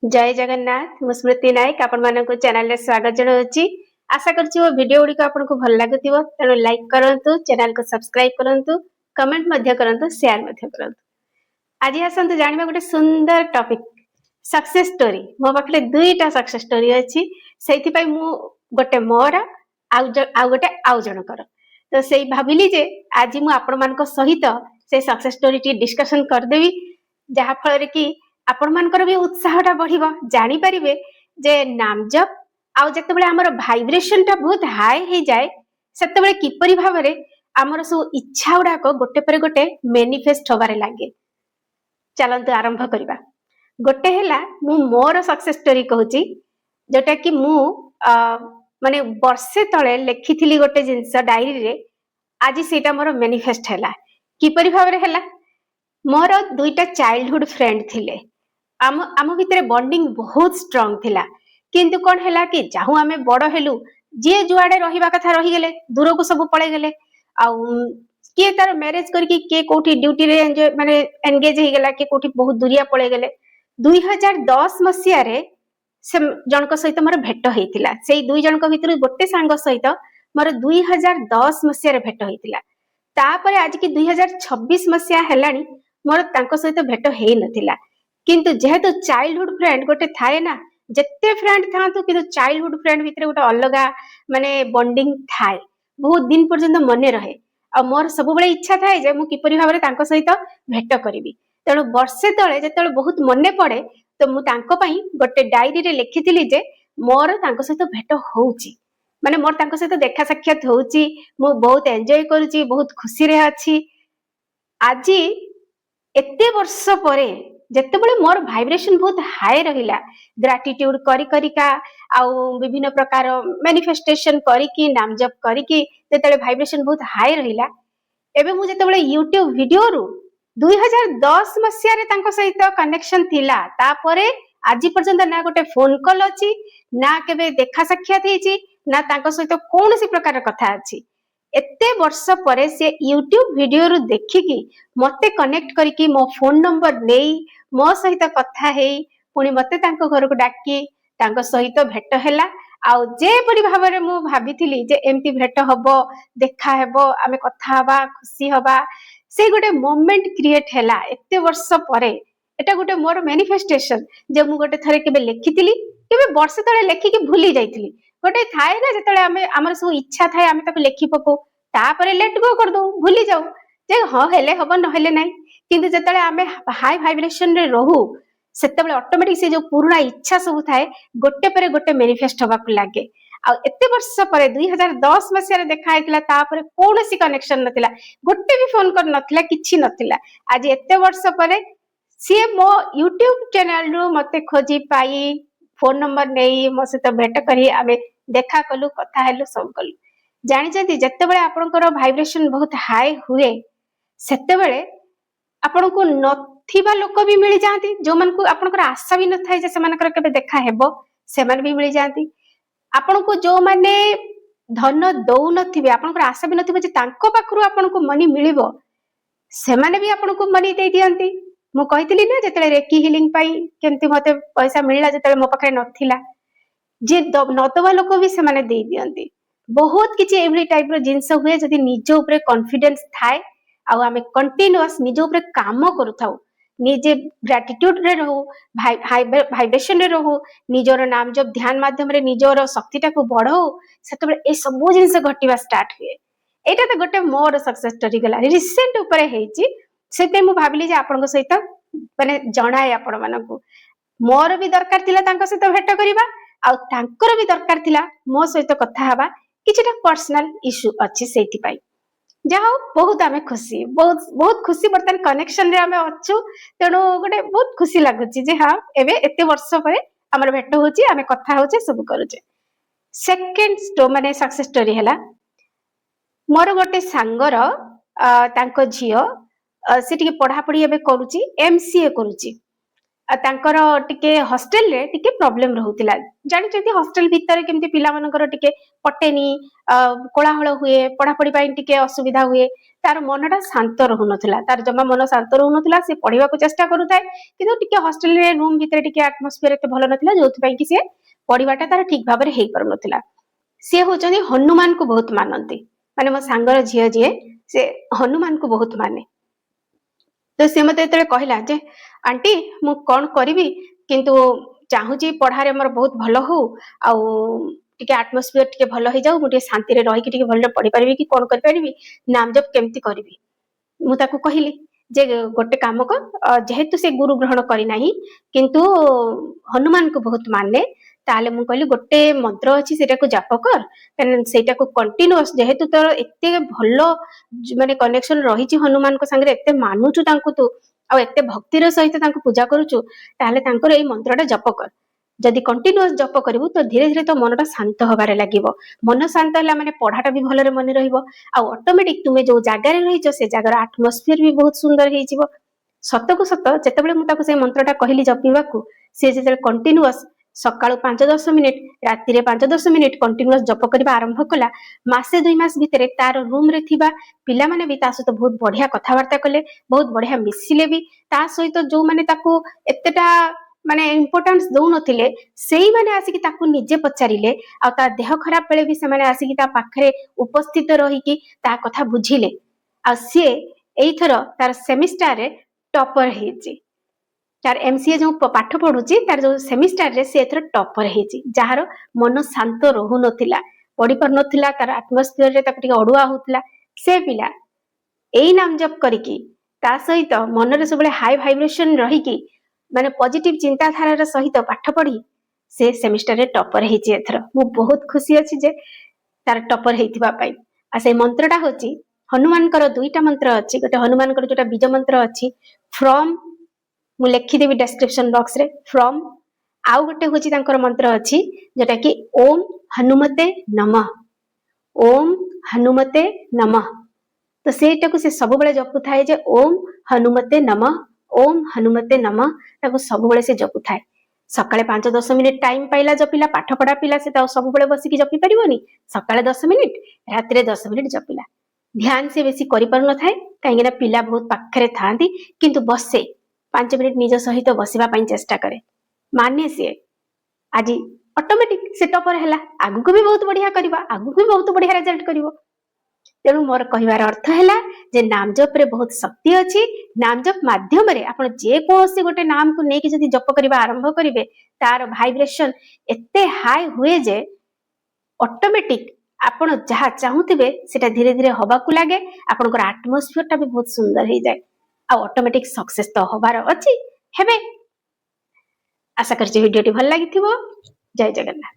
जय जगन्नाथ मु स्मृति नायक आपण मानक चैनल रे स्वागत जणाउची। आशा करछि वो वीडियो गुडी को आपनको भल लागुथिबो तेनो लाइक करंतु, चैनल को सब्सक्राइब करंतु, कमेंट मध्य करंतु, शेयर मध्य करंतु। आज आसंतु जानिबा गोटे सुंदर टॉपिक सक्सेस स्टोरी। मो पाखले दुईटा सक्सेस स्टोरी अछि सेति पई मु गोटे मोर आउ गोटे आउ जनकर तो सेई भाबिली जे आज मु आपण मानक सहित से सक्सेस स्टोरी टी डिस्कशन कर देबी जहा फल रे कि आपण मानकर भी उत्साहटा बढ़िबो जानि परिबे जे नामजप आउ जतबेले हमर वाइब्रेशन टा बहुत हाई हे जाय सेतबेले किपरि भाबरे हमर सब इच्छा उडा को गोटे पर गोटे मैनिफेस्ट होबारे लागे। चलंतु आरंभ करिबा। गोटे हैला मु मोर सक्सेस स्टोरी कहूची जोटा कि मु माने वर्षे तळे लेखिथिली गोटे जिंस डायरी रे आज सेटा मोर मैनिफेस्ट हैला। किपरि भाबरे हैला मोर दुईटा चाइल्डहुड फ्रेंड थिले आम आम भितर बॉन्डिंग बहुत स्ट्रांग थिला किंतु कोन हैला कि जाहु आमे बड़ हेलु जे जुआडे रहिबा कथा रहि गेले दूर को सब पळे गेले आउ के तार मैरिज करके के कोठी ड्यूटी रे एंजॉय माने एंगेज हे गेला के कोठी बहुत दुरिया पळे गेले। 2010 मसिया रे से जनक सहित मोर भेट हेतिला सेई दुई जनक भितर गोटे सांग सहित मोर 2010 मसिया रे भेट हेतिला। तापर आज की 2026 मसिया हेलानी मोर तांको सहित भेट हेई नथिला किंतु जेहेतु चाइल्डहुड फ्रेंड गोटे थाए ना जत्ते फ्रेंड थांतु किंतु चाइल्डहुड फ्रेंड भितर गोटे अलगा माने बॉन्डिंग थाए बहुत दिन पर्यंत मने रहे आ मोर सब बेले इच्छा थाए जे मु किपरि भाबरे तांको सहित भेट करिवि तेणु वर्षे तळे जेतेबेले बहुत मने पड़े तो मु तांको पई गोटे डायरी रे लिखिथिली जे मोर तांको सहित भेट होउची माने मोर तांको सहित देखा साक्षात होउची मु बहुत एन्जॉय करूची बहुत खुशी रे अछि। आज एते वर्ष परे जेतेबेले मोर वाइब्रेशन बहुत हाई रहिला ग्रेटिट्यूड करी करिका आउ विभिन्न प्रकार मैनिफेस्टेशन करिकी नाम जप करिकी जेतेबेले वाइब्रेशन बहुत हाई रहिला एबे मु जेतेबेले यूट्यूब वीडियो रु 2010 मसिया रे तांको सहित कनेक्शन थिला तापरे आज पर्यंत ना गोटे फोन कॉल अछि ना केबे देखा साक्षात हेची ना तांको सहित कोनोसी प्रकार कथा अछि। एते वर्ष परे से यूट्यूब वीडियो रु देखिकी मते कनेक्ट करिकी मो फोन नंबर नेई मो सहित कथा हेई पुणी मते तांको घर को डाकी तांको सहित भेट हैला आउ जे परि भाबरे मु भाबिथिली जे एमती भेट हबो देखा हेबो आमे कथा हबा खुशी हबा से गोटे मोमेंट क्रिएट हैला। एते वर्ष परे एटा गोटे मोर मैनिफेस्टेशन जे मु गोटे थरे केबे लेखिथिली केबे वर्ष तळे लेखिकी भूली जाइथिली गोटे थाए ना जेतळे आमे हमर सब इच्छा थाए आमे ताको लेखि पको तापरे लेट गो कर दो भूली जाऊ जे हां हेले हबो न हेले नाही किंतु जेतळे आमे हाई वाइब्रेशन रे रहू सेतेबेले ऑटोमेटिक से जो पुराना इच्छा सब थाए गोटे परे गोटे मैनिफेस्ट होबा को लागे आ एते वर्ष परे 2010 मसिया रे देखा आइतिला तापरे कोनोसी कनेक्शन नथिला गोटे भी फोन कर नथिला किछि नथिला आज एते वर्ष परे सी मो यूट्यूब चैनल रु मते खोजी पाई फोन नंबर नेई मो सहित भेट करी आमे देखा कलु कथा हेलु सब कलु जानि जति जेतेबेले आपनकर वाइब्रेशन बहुत हाई हुए सेतेबेले आपनको नथिबा लोक भी मिल जाती जो मन को आपनकर आशा भी न थाए जे सेमानकर केबे देखा हेबो सेमान भी मिल जाती आपनको जो माने धन दउ नथिबे आपनकर आशा भी नथिबे जे तांको पाखरु आपनको मनी मिलिबो सेमाने भी आपनको मनी दे दियंती। मु कहितली ना जेतले रेकी हीलिंग पाई केमती मते पैसा मिलला जेतले मो पाखरे नथिला जे नदवा लोक भी सेमाने दे दियंती बहुत किछि एवरी टाइप रो जिंस हुए जदि निज ऊपर कॉन्फिडेंस थाए आउ आमे कंटीन्यूअस निज ऊपर काम करूथाउ निजे ग्रेटिट्यूड रे रहू वाइब्रेशन रे रहू निजर नाम जब ध्यान माध्यम रे निजर शक्तिटा को बढ़ाऊ सेतबे ए सब जिंस घटिबा स्टार्ट हुए। एटा तो गोटे मोर सक्सेस स्टोरी गला रिसेंट ऊपर हेची सेते मु भाबिली जे आपनको सहित माने जणाए आपण मानकू मोर भी दरकार थिला तांको सहित भेट करिबा आ तांकर भी दरकार थिला मो सहित कथा हबा किछटा पर्सनल इश्यू अछि सेति पाई जाओ बहुत आमे खुशी बहुत बहुत खुशी बर्तन कनेक्शन रे आमे अछु तेणु गोटे बहुत खुशी लागुची जे हाँ एबे एते वर्ष परे हमर भेट होची आमे कथा होचे सब करूचे। सेकंड स्टो माने सक्सेस स्टोरी हैला मोर गोटे सांगर तांको झियो से टिके पढ़ा पढ़ी एबे करूची एमसीए करूची तांकर टिके हॉस्टेल रे टिके प्रॉब्लम रहउतिला जानि हॉस्टेल भीतर केमती पिला मानकर टिके पटेनी कोलाहल हुए पढ़ापढ़ी पाई टिके असुविधा हुए तार मनटा शांत रहु नथिला तार जमा मन शांत रहु नथिला से पढ़िबा को चेष्टा करूथाय किंतु टिके हॉस्टेल रे रूम भीतर टिके एटमॉस्फियर एते भलो नथिला जोथि पाई कि से पढ़िबाटा तार ठीक भाबरे हेई पर नथिला से होचनी हनुमान को बहुत मानंती माने मो सांगर झिया जे से हनुमान को बहुत माने तो से मते एते कहला जे आंटी मु कोन करिवि किंतु चाहूची पढ़ारे मोर बहुत भलो हो आउ टिके एटमॉस्फियर टिके भलो हे जाऊ मु टिके शांति रे रही कि टिके भलो पढ़ी परिबि कि कोन कर परिबि नाम जप केमती करिवि मु ताको कहिली जे गोटे काम कर जेहेतु से गुरु ग्रहण करी नाही किंतु हनुमान को बहुत माने ताले मु कहली गोटे मंत्र अछि सेटा को जाप कर सेटा को कंटीन्यूअस जेहेतु तोर एते भलो माने कनेक्शन रही छि हनुमान को संगे एते मानुचु तांको तू आ एते भक्तिर सहित तांको पूजा करूचु ताले तांकर एई मंत्रटा जप कर जदि कंटीन्यूअस जप करिवु तो धीरे धीरे तो मनटा शांत होबारे लागिवो मन शांत होला माने पढ़ाटा भी भलरे मन रहिवो आ ऑटोमेटिक तुमे जो जागा रे रहिचो से जागार एटमॉस्फियर भी बहुत सुंदर हेइ जिवो सत को सत जेतेबेले मु ताको से मंत्रटा कहली जपिबा को से जेते कंटीन्यूअस सकाळु 5-10 मिनिट राति रे 5-10 मिनिट कंटीन्यूअस जप करबा आरंभ कला मासे 2 मास भितरे तार रूम रे थिबा पिला माने भी ता सहित बहुत बढ़िया कथा वार्ता कले बहुत बढ़िया मिसिले भी ता सहित जो माने ताको एतेटा माने इंपोर्टेंस दउ नथिले सेही माने आसी कि ताको निजे पचारिले आ ता देह खराब बेले भी से माने आसी कि ता पाखरे उपस्थित रही कि ता कथा बुझिले आ से एइथर तार सेमिस्टर रे टॉपर हेछि तार एमसीए जो पाठ पढुची तार जो सेमिस्टर रे से एथर टॉपर हेछि जहार मन शांत रहु नथिला पढि पर नथिला तार एटमॉस्फियर रे ताक टिके अडुआ होतला से पिला एई नाम जप करिकि ता सहित मन रे सबले हाई वाइब्रेशन रही कि माने पॉजिटिव चिंताधारा सहित पाठ पढ़ी से सेमिस्टर रे टॉपर हेछि एथर मु बहुत खुशी अछि जे तार टॉपर हेतिबा पई आ से मंत्रटा होछि हनुमान कर दुईटा मंत्र अछि गोटे हनुमान कर जोटा बीज मंत्र अछि फ्रॉम मु लिखि देबी डिस्क्रिप्शन बॉक्स रे फ्रॉम आउ गोटे होछि तांकर मंत्र अछि जोटा कि ओम हनुमते नमः ओम हनुमते नमः तो सेटा को से सब बेले जपु थाए जे ओम हनुमते नमः ओम हनुमते नमः ताको सब बेले से जपु थाए सकाळे 5-10 मिनिट टाइम पाइला जपिला पाठ पढ़ा पिला से सब बेले बसी कि जपि परिबोनी सकाळे 10 मिनिट राति रे 10 मिनिट जपिला ध्यान से बेसी करि पर न थाए काहेना पिला बहुत पाखरे थांती किंतु बसे 5 मिनिट निज सहित बसिबा पई चेष्टा करे माने से आज ऑटोमेटिक सेटअप हैला आगु को भी बहुत बढ़िया करबा आगु को भी बहुत बढ़िया रिजल्ट करबो तेणु मोर कहिबार अर्थ हैला जे नाम जप रे बहुत शक्ति अछि नाम जप माध्यम रे आपण जे कोसी गोटे नाम को नेकी जदी जप करबा आरंभ करिवे तार वाइब्रेशन एते हाई हुए जे ऑटोमेटिक आपण जहा चाहूथिबे सेटा धीरे धीरे होबा को लागे आपनकर एटमॉस्फियर टा भी बहुत सुंदर हे जाय आ ऑटोमेटिक सक्सेस तो होबार अछि हेबे आशा करछि वीडियो टी भल लागिथिबो जय जगन्नाथ।